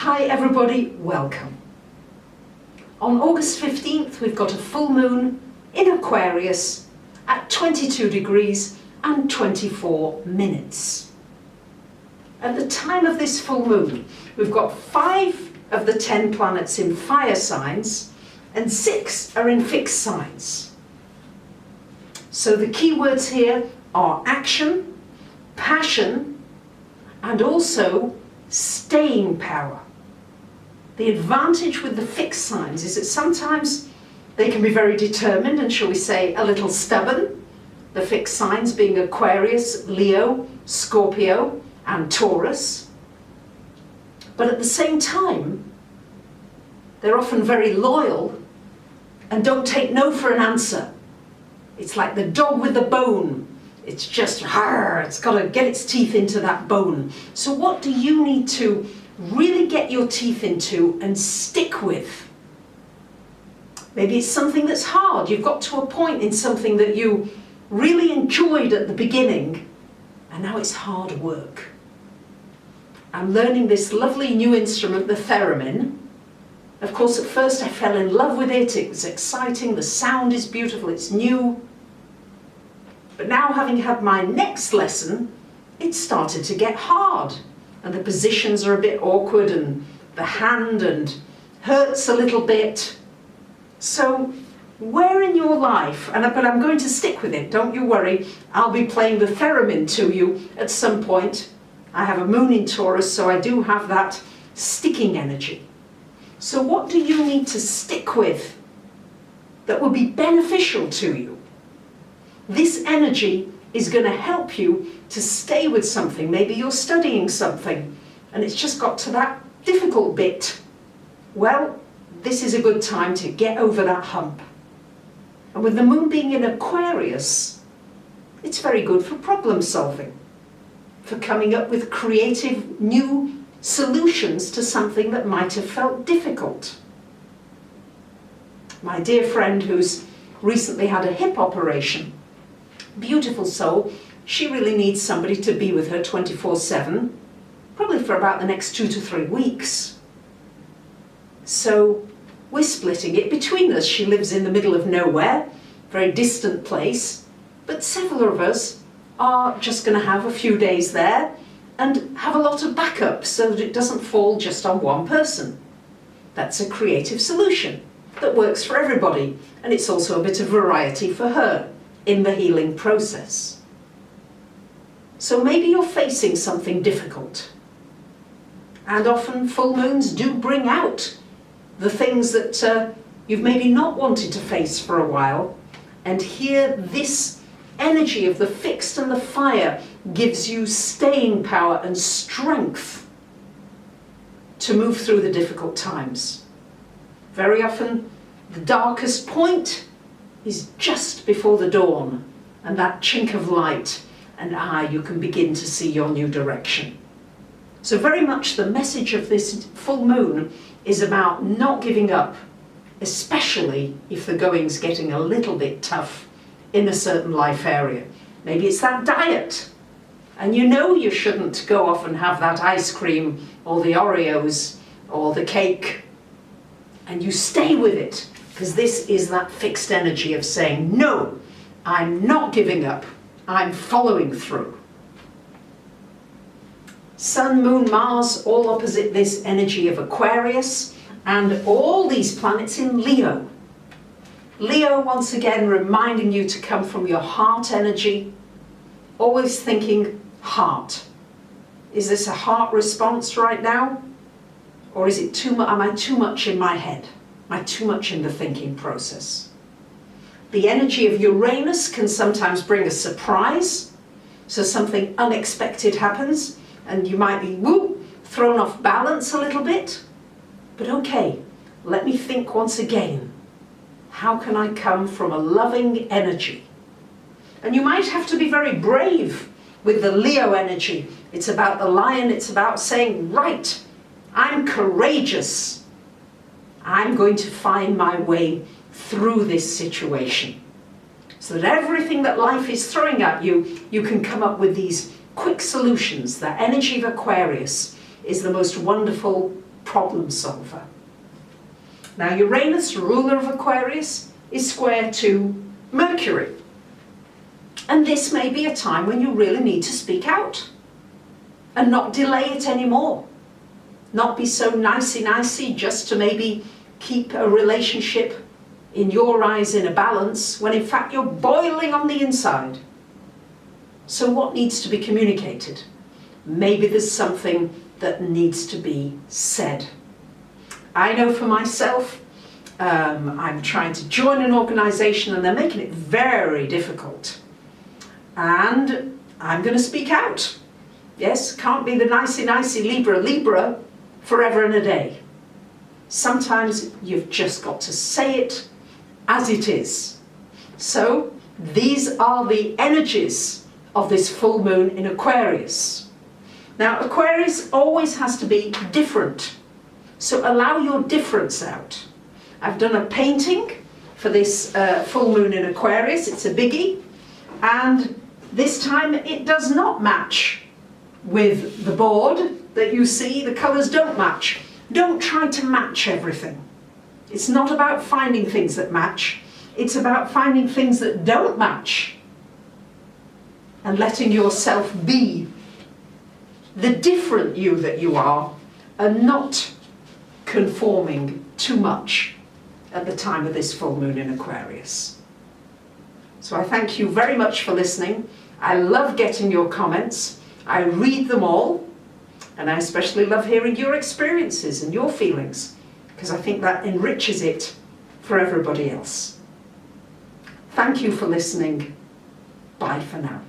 Hi everybody, welcome. On August 15th we've got a full moon in Aquarius at 22 degrees and 24 minutes. At the time of this full moon we've got 5 of the 10 planets in fire signs and 6 are in fixed signs. So the key words here are action, passion and also staying power. The advantage with the fixed signs is that sometimes they can be very determined and, shall we say, a little stubborn. The fixed signs being Aquarius, Leo, Scorpio and Taurus. But at the same time, they're often very loyal and don't take no for an answer. It's like the dog with the bone. It's just, it's got to get its teeth into that bone. So what do you need to really get your teeth into and stick with? Maybe it's something that's hard. You've got to a point in something that you really enjoyed at the beginning and now it's hard work. I'm learning this lovely new instrument, the theremin. Of course, at first I fell in love with it. It was exciting. The sound is beautiful. It's new. But now, having had my next lesson, it started to get hard. And the positions are a bit awkward and the hand hurts a little bit. So where in your life, but I'm going to stick with it, don't you worry, I'll be playing the theremin to you at some point. I have a moon in Taurus, so I do have that sticking energy. So what do you need to stick with that will be beneficial to you? This energy is going to help you to stay with something. Maybe you're studying something and it's just got to that difficult bit. Well, this is a good time to get over that hump. And with the moon being in Aquarius, it's very good for problem solving, for coming up with creative new solutions to something that might have felt difficult. My dear friend who's recently had a hip operation, beautiful soul, she really needs somebody to be with her 24/7, probably for about the next 2 to 3 weeks. So we're splitting it between us. She lives in the middle of nowhere, very distant place, but several of us are just going to have a few days there and have a lot of backup so that it doesn't fall just on one person. That's a creative solution that works for everybody, and it's also a bit of variety for her in the healing process. So maybe you're facing something difficult. And often full moons do bring out the things that you've maybe not wanted to face for a while. And here this energy of the fixed and the fire gives you staying power and strength to move through the difficult times. Very often the darkest point is just before the dawn, and that chink of light, and you can begin to see your new direction. So very much the message of this full moon is about not giving up, especially if the going's getting a little bit tough in a certain life area. Maybe it's that diet, and you know you shouldn't go off and have that ice cream or the Oreos or the cake, and you stay with it. Because this is that fixed energy of saying, no, I'm not giving up, I'm following through. Sun, Moon, Mars, all opposite this energy of Aquarius, and all these planets in Leo. Leo, once again, reminding you to come from your heart energy, always thinking heart. Is this a heart response right now? Or is it am I too much in my head? Am I too much in the thinking process? The energy of Uranus can sometimes bring a surprise. So something unexpected happens and you might be thrown off balance a little bit. But okay, let me think once again. How can I come from a loving energy? And you might have to be very brave with the Leo energy. It's about the lion. It's about saying, right, I'm courageous. I'm going to find my way through this situation. So that everything that life is throwing at you, you can come up with these quick solutions. The energy of Aquarius is the most wonderful problem solver. Now Uranus, ruler of Aquarius, is square to Mercury. And this may be a time when you really need to speak out and not delay it anymore. Not be so nicey-nicey just to maybe keep a relationship in your eyes in a balance when in fact you're boiling on the inside. So what needs to be communicated? Maybe there's something that needs to be said. I know for myself, I'm trying to join an organisation and they're making it very difficult. And I'm going to speak out. Yes, can't be the nicey-nicey Libra forever and a day. Sometimes you've just got to say it as it is. So these are the energies of this full moon in Aquarius. Now Aquarius always has to be different. So allow your difference out. I've done a painting for this full moon in Aquarius. It's a biggie. And this time it does not match with the board that you see. The colours don't match. Don't try to match everything. It's not about finding things that match. It's about finding things that don't match and letting yourself be the different you that you are and not conforming too much at the time of this full moon in Aquarius. So I thank you very much for listening. I love getting your comments. I read them all, and I especially love hearing your experiences and your feelings, because I think that enriches it for everybody else. Thank you for listening. Bye for now.